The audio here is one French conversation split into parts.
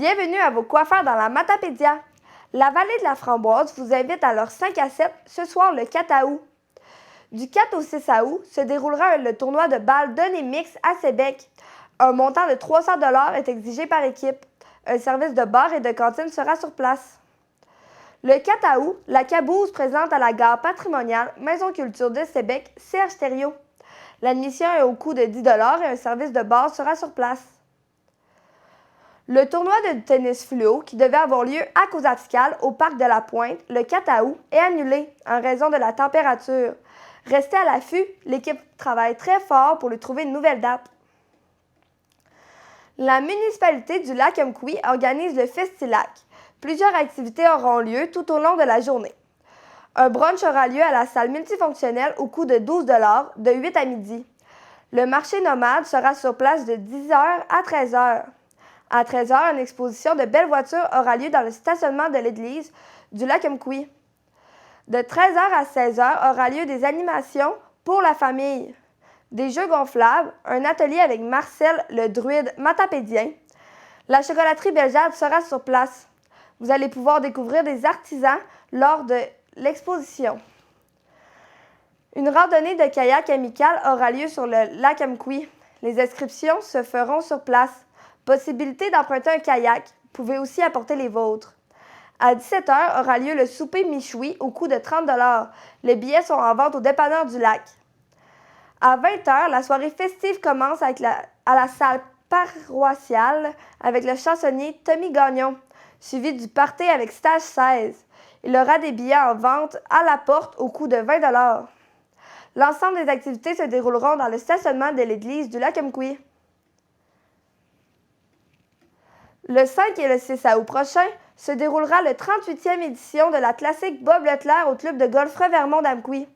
Bienvenue à vos coiffeurs dans la Matapédia. La vallée de la Framboise vous invite à leur 5 à 7 ce soir le 4 août. Du 4 au 6 août se déroulera le tournoi de balles Donné Mix à Sébec. Un montant de 300 $ est exigé par équipe. Un service de bar et de cantine sera sur place. Le 4 août, la Caboose présente à la gare patrimoniale Maison Culture de Sébec Serge Thériault. L'admission est au coût de 10 $ et un service de bar sera sur place. Le tournoi de tennis fluo, qui devait avoir lieu à Causaticale au parc de la Pointe le 4 août, est annulé en raison de la température. Restez à l'affût, l'équipe travaille très fort pour lui trouver une nouvelle date. La municipalité du Lac-Amqui organise le Festilac. Plusieurs activités auront lieu tout au long de la journée. Un brunch aura lieu à la salle multifonctionnelle au coût de 12 $ de 8 à midi. Le marché nomade sera sur place de 10 h à 13 h. À 13 h, une exposition de belles voitures aura lieu dans le stationnement de l'église du Lac-Amqui. De 13 h à 16 h aura lieu des animations pour la famille, des jeux gonflables, un atelier avec Marcel le druide matapédien. La chocolaterie Bellegarde sera sur place. Vous allez pouvoir découvrir des artisans lors de l'exposition. Une randonnée de kayak amicale aura lieu sur le Lac-Amqui. Les inscriptions se feront sur place. Possibilité d'emprunter un kayak. Vous pouvez aussi apporter les vôtres. À 17 h aura lieu le souper Michoui au coût de 30 $. Les billets sont en vente au dépanneur du lac. À 20 h, la soirée festive commence à la salle paroissiale avec le chansonnier Tommy Gagnon, suivi du party avec Stage 16. Il y aura des billets en vente à la porte au coût de 20 $. L'ensemble des activités se dérouleront dans le stationnement de l'église du Lac-Amqui. Le 5 et le 6 août prochain se déroulera le 38e édition de la classique Bob Leclerc au club de golf Revermont d'Amqui.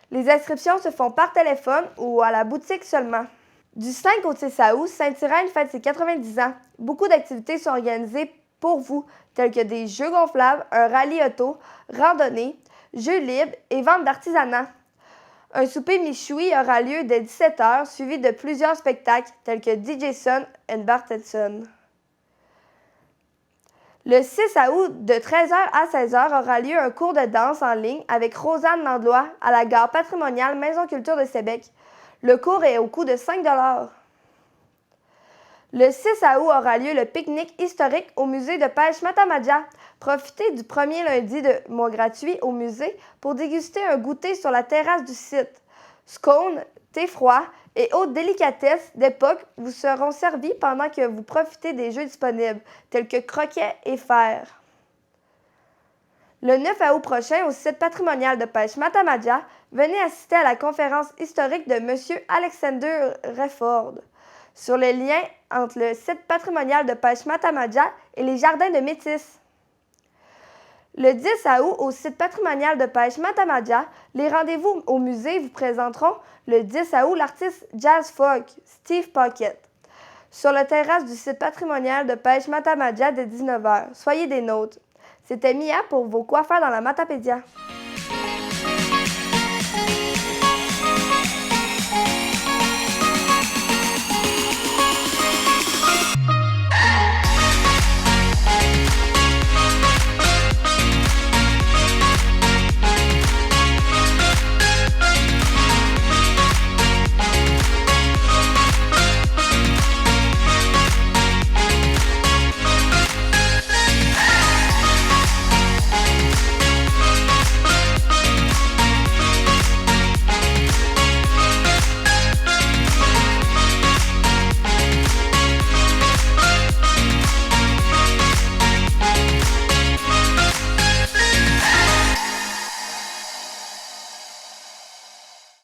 Les inscriptions se font par téléphone ou à la boutique seulement. Du 5 au 6 août, Saint-Irène fête ses 90 ans. Beaucoup d'activités sont organisées pour vous, telles que des jeux gonflables, un rallye auto, randonnée, jeux libres et vente d'artisanat. Un souper Michoui aura lieu dès 17 h, suivi de plusieurs spectacles, tels que DJ Sun et Bartetson. Le 6 août, de 13 h à 16 h, aura lieu un cours de danse en ligne avec Rosanne Landlois à la gare patrimoniale Maison Culture de Sébec. Le cours est au coût de 5 $. Le 6 août aura lieu le pique-nique historique au musée de pêche Matamadia. Profitez du premier lundi de mois gratuit au musée pour déguster un goûter sur la terrasse du site. Scones, thé froid et autres délicatesses d'époque vous seront servis pendant que vous profitez des jeux disponibles, tels que croquets et fers. Le 9 août prochain, au site patrimonial de pêche Matamadia, venez assister à la conférence historique de M. Alexander Refford sur les liens entre le site patrimonial de pêche Matamadia et les jardins de Métis. Le 10 août, au site patrimonial de pêche Matamadia, les rendez-vous au musée vous présenteront le 10 août l'artiste jazz folk Steve Pocket sur la terrasse du site patrimonial de pêche Matamadia dès 19 h. Soyez des nôtres. C'était Mia pour vos coiffeurs dans la Matapédia.